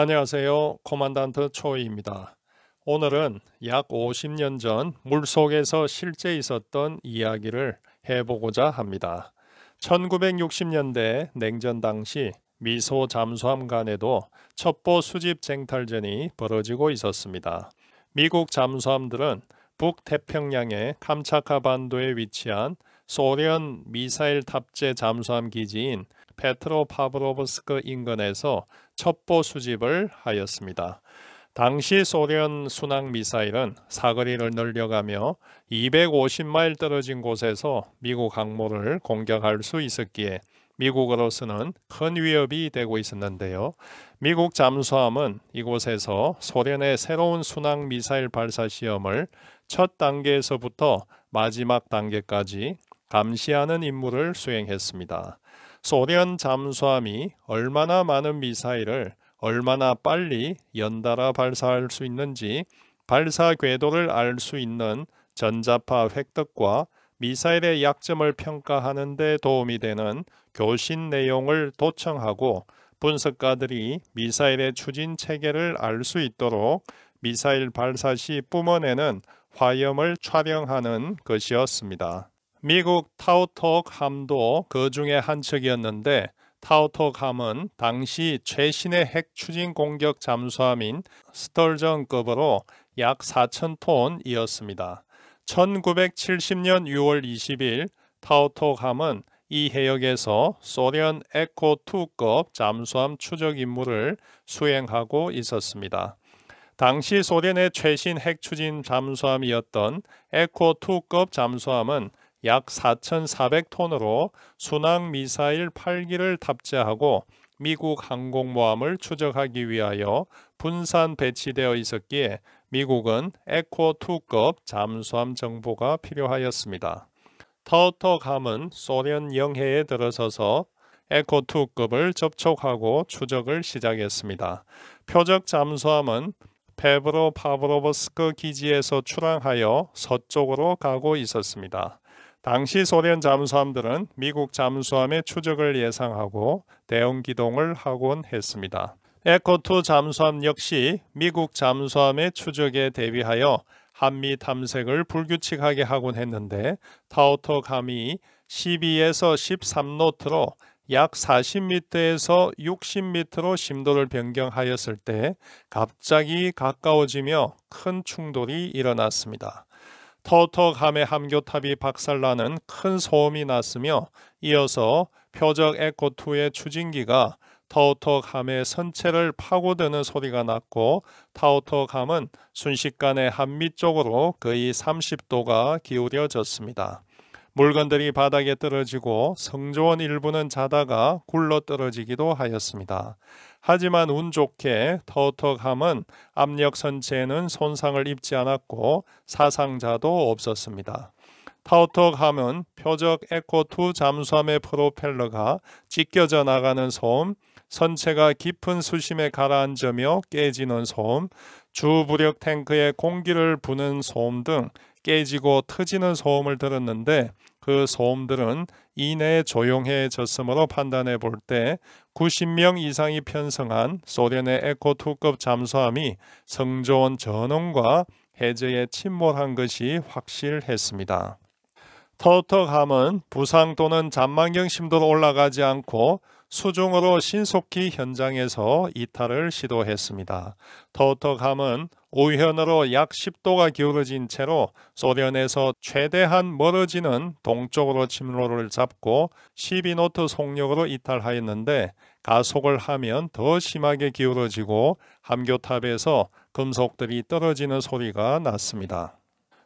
안녕하세요. 코만단트 초이입니다. 오늘은 약 50년 전 물속에서 실제 있었던 이야기를 해보고자 합니다. 1960년대 냉전 당시 미소 잠수함 간에도 첩보 수집 쟁탈전이 벌어지고 있었습니다. 미국 잠수함들은 북태평양의 캄차카 반도에 위치한 소련 미사일 탑재 잠수함 기지인 페트로파브로브스크 인근에서 첩보 수집을 하였습니다. 당시 소련 순항 미사일은 사거리를 늘려가며 250마일 떨어진 곳에서 미국 항모를 공격할 수 있었기에 미국으로서는 큰 위협이 되고 있었는데요. 미국 잠수함은 이곳에서 소련의 새로운 순항 미사일 발사 시험을 첫 단계에서부터 마지막 단계까지 감시하는 임무를 수행했습니다. 소련 잠수함이 얼마나 많은 미사일을 얼마나 빨리 연달아 발사할 수 있는지 발사 궤도를 알 수 있는 전자파 획득과 미사일의 약점을 평가하는 데 도움이 되는 교신 내용을 도청하고 분석가들이 미사일의 추진 체계를 알 수 있도록 미사일 발사 시 뿜어내는 화염을 촬영하는 것이었습니다. 미국 타우톡 함도 그 중에 한 척이었는데 타우톡 함은 당시 최신의 핵 추진 공격 잠수함인 스털전급으로 약 4,000톤이었습니다. 1970년 6월 20일 타우톡 함은 이 해역에서 소련 에코2급 잠수함 추적 임무를 수행하고 있었습니다. 당시 소련의 최신 핵 추진 잠수함이었던 에코2급 잠수함은 약 4,400톤으로 순항 미사일 8기를 탑재하고 미국 항공모함을 추적하기 위하여 분산 배치되어 있었기에 미국은 에코2급 잠수함 정보가 필요하였습니다. 타우톡함은 소련 영해에 들어서서 에코2급을 접촉하고 추적을 시작했습니다. 표적 잠수함은 페브로파브로브스크 기지에서 출항하여 서쪽으로 가고 있었습니다. 당시 소련 잠수함들은 미국 잠수함의 추적을 예상하고 대응 기동을 하곤 했습니다. 에코2 잠수함 역시 미국 잠수함의 추적에 대비하여 한미 탐색을 불규칙하게 하곤 했는데 타우톡함이 12에서 13노트로 약 40m에서 60m로 심도를 변경하였을 때 갑자기 가까워지며 큰 충돌이 일어났습니다. 타우톡함의 함교탑이 박살나는 큰 소음이 났으며 이어서 표적 에코2의 추진기가 타우톡함의 선체를 파고드는 소리가 났고 타우톡함은 순식간에 한미 쪽으로 거의 30도가 기울여졌습니다. 물건들이 바닥에 떨어지고 성조원 일부는 자다가 굴러 떨어지기도 하였습니다. 하지만 운 좋게 타우톡함은 압력 선체에는 손상을 입지 않았고 사상자도 없었습니다. 타우톡함은 표적 에코2 잠수함의 프로펠러가 찢겨져 나가는 소음, 선체가 깊은 수심에 가라앉으며 깨지는 소음, 주부력 탱크에 공기를 부는 소음 등 깨지고 터지는 소음을 들었는데 그 소음들은 이내에 조용해졌으므로 판단해 볼 때 90명 이상이 편성한 소련의 에코2급 잠수함이 성조원 전원과 해저에 침몰한 것이 확실했습니다. 타우톡함은 부상 또는 잔망경 심도로 올라가지 않고 수중으로 신속히 현장에서 이탈을 시도했습니다. 타우톡함은 우현으로 약 10도가 기울어진 채로 소련에서 최대한 멀어지는 동쪽으로 침로를 잡고 12노트 속력으로 이탈하였는데 가속을 하면 더 심하게 기울어지고 함교탑에서 금속들이 떨어지는 소리가 났습니다.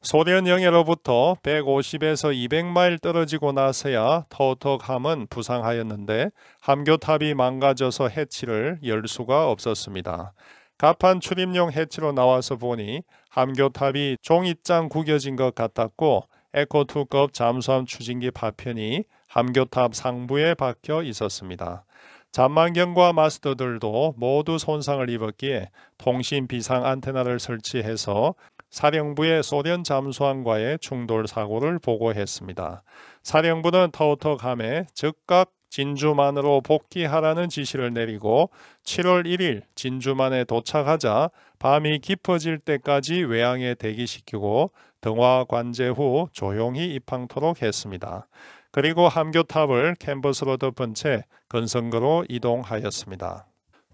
소련 영해로부터 150에서 200마일 떨어지고 나서야 타우톡함은 부상하였는데 함교탑이 망가져서 해치를 열 수가 없었습니다. 갑판 출입용 해치로 나와서 보니 함교탑이 종이장 구겨진 것 같았고 에코2급 잠수함 추진기 파편이 함교탑 상부에 박혀 있었습니다. 잔망경과 마스터들도 모두 손상을 입었기에 통신 비상 안테나를 설치해서 사령부의 소련 잠수함과의 충돌 사고를 보고했습니다. 사령부는 타우톡함에 즉각 진주만으로 복귀하라는 지시를 내리고 7월 1일 진주만에 도착하자 밤이 깊어질 때까지 외항에 대기시키고 등화 관제 후 조용히 입항토록 했습니다. 그리고 함교탑을 캔버스로 덮은 채 근성거로 이동하였습니다.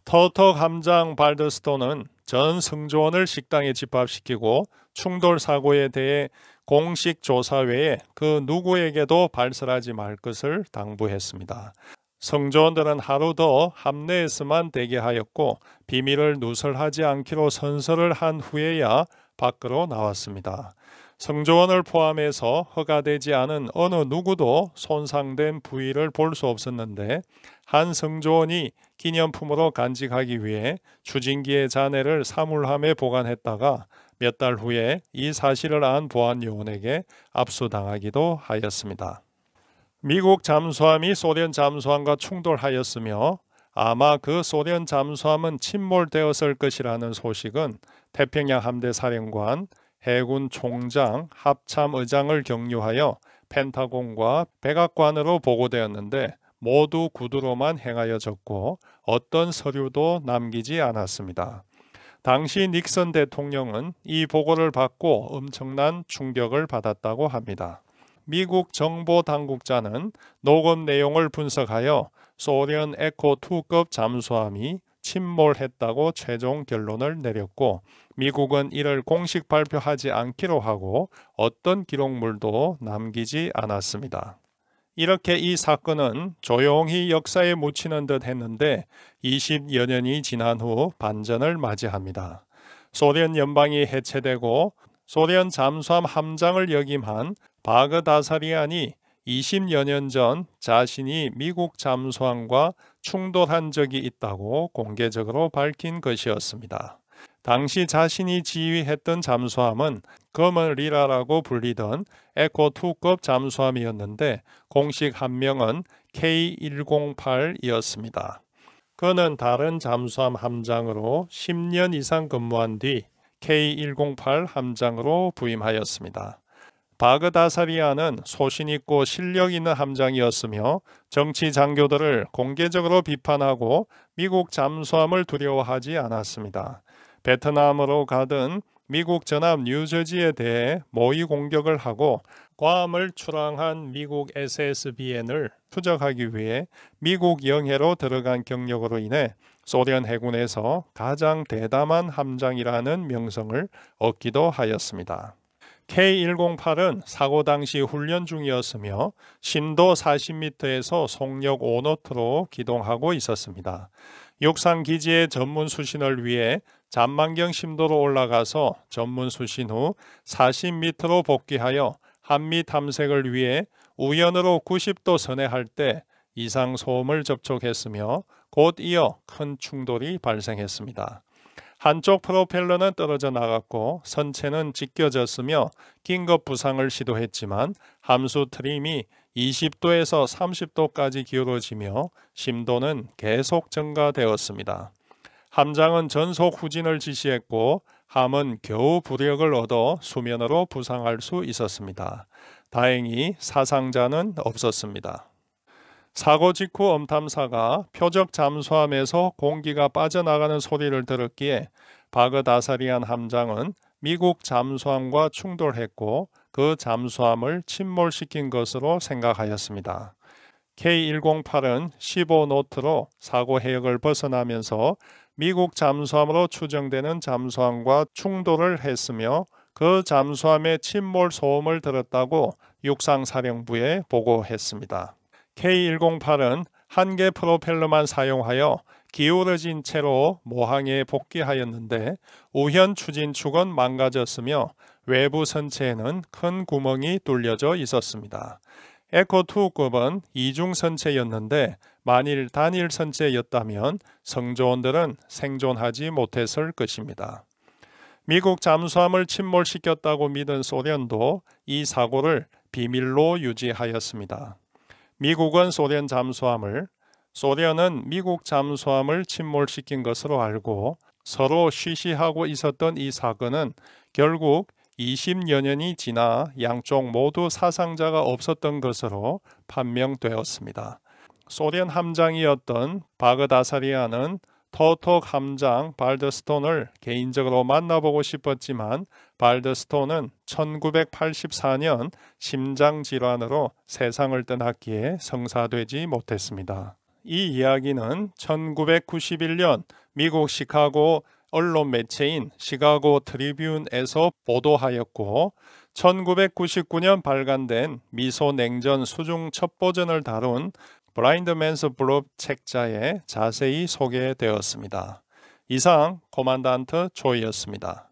터턱 함장 발더스톤은 전 승조원을 식당에 집합시키고 충돌 사고에 대해 공식 조사 외에 그 누구에게도 발설하지 말 것을 당부했습니다. 승조원들은 하루 더 함내에서만 대기하였고 비밀을 누설하지 않기로 선서를 한 후에야 밖으로 나왔습니다. 승조원을 포함해서 허가되지 않은 어느 누구도 손상된 부위를 볼 수 없었는데 한 승조원이 기념품으로 간직하기 위해 추진기의 잔해를 사물함에 보관했다가 몇 달 후에 이 사실을 안 보안요원에게 압수당하기도 하였습니다. 미국 잠수함이 소련 잠수함과 충돌하였으며 아마 그 소련 잠수함은 침몰되었을 것이라는 소식은 태평양 함대 사령관, 해군 총장, 합참의장을 경유하여 펜타곤과 백악관으로 보고되었는데 모두 구두로만 행하여졌고 어떤 서류도 남기지 않았습니다. 당시 닉슨 대통령은 이 보고를 받고 엄청난 충격을 받았다고 합니다. 미국 정보 당국자는 녹음 내용을 분석하여 소련 에코2급 잠수함이 침몰했다고 최종 결론을 내렸고 미국은 이를 공식 발표하지 않기로 하고 어떤 기록물도 남기지 않았습니다. 이렇게 이 사건은 조용히 역사에 묻히는 듯 했는데 20여 년이 지난 후 반전을 맞이합니다. 소련 연방이 해체되고 소련 잠수함 함장을 역임한 바그다사리안이 20여 년 전 자신이 미국 잠수함과 충돌한 적이 있다고 공개적으로 밝힌 것이었습니다. 당시 자신이 지휘했던 잠수함은 검은 리라라고 불리던 에코2급 잠수함이었는데 공식 함명은 K108이었습니다. 그는 다른 잠수함 함장으로 10년 이상 근무한 뒤 K108 함장으로 부임하였습니다. 바그다사리안은 소신 있고 실력 있는 함장이었으며 정치 장교들을 공개적으로 비판하고 미국 잠수함을 두려워하지 않았습니다. 베트남으로 가든 미국 전함 뉴저지에 대해 모의 공격을 하고 괌을 출항한 미국 SSBN을 추적하기 위해 미국 영해로 들어간 경력으로 인해 소련 해군에서 가장 대담한 함장이라는 명성을 얻기도 하였습니다. K108은 사고 당시 훈련 중이었으며 심도 40m에서 속력 5노트로 기동하고 있었습니다. 육상 기지의 전문 수신을 위해 잔망경 심도로 올라가서 전문 수신 후 40m로 복귀하여 한미 탐색을 위해 우연으로 90도 선회할 때 이상 소음을 접촉했으며 곧 이어 큰 충돌이 발생했습니다. 한쪽 프로펠러는 떨어져 나갔고 선체는 찢겨졌으며 긴급 부상을 시도했지만 함수 트림이 20도에서 30도까지 기울어지며 심도는 계속 증가되었습니다. 함장은 전속 후진을 지시했고 함은 겨우 부력을 얻어 수면으로 부상할 수 있었습니다. 다행히 사상자는 없었습니다. 사고 직후 엄탐사가 표적 잠수함에서 공기가 빠져나가는 소리를 들었기에 바그다사리안 함장은 미국 잠수함과 충돌했고 그 잠수함을 침몰시킨 것으로 생각하였습니다. K108은 15노트로 사고 해역을 벗어나면서 미국 잠수함으로 추정되는 잠수함과 충돌을 했으며 그 잠수함의 침몰 소음을 들었다고 육상사령부에 보고했습니다. K108은 한 개 프로펠러만 사용하여 기울어진 채로 모항에 복귀하였는데 우현 추진축은 망가졌으며 외부 선체에는 큰 구멍이 뚫려져 있었습니다. 에코2급은 이중 선체였는데 만일 단일 선체였다면 승조원들은 생존하지 못했을 것입니다. 미국 잠수함을 침몰시켰다고 믿은 소련도 이 사고를 비밀로 유지하였습니다. 미국은 소련 잠수함을, 소련은 미국 잠수함을 침몰시킨 것으로 알고 서로 쉬쉬하고 있었던 이 사건은 결국 20여 년이 지나 양쪽 모두 사상자가 없었던 것으로 판명되었습니다. 소련 함장이었던 바그다사리아는 토톡 함장 발드스톤을 개인적으로 만나보고 싶었지만 발드스톤은 1984년 심장질환으로 세상을 떠났기에 성사되지 못했습니다. 이 이야기는 1991년 미국 시카고 언론 매체인 시카고 트리뷴에서 보도하였고 1999년 발간된 미소 냉전 수중 첩보전을 다룬 블라인드 맨스 블룹 책자에 자세히 소개되었습니다. 이상 코만단트 조이였습니다.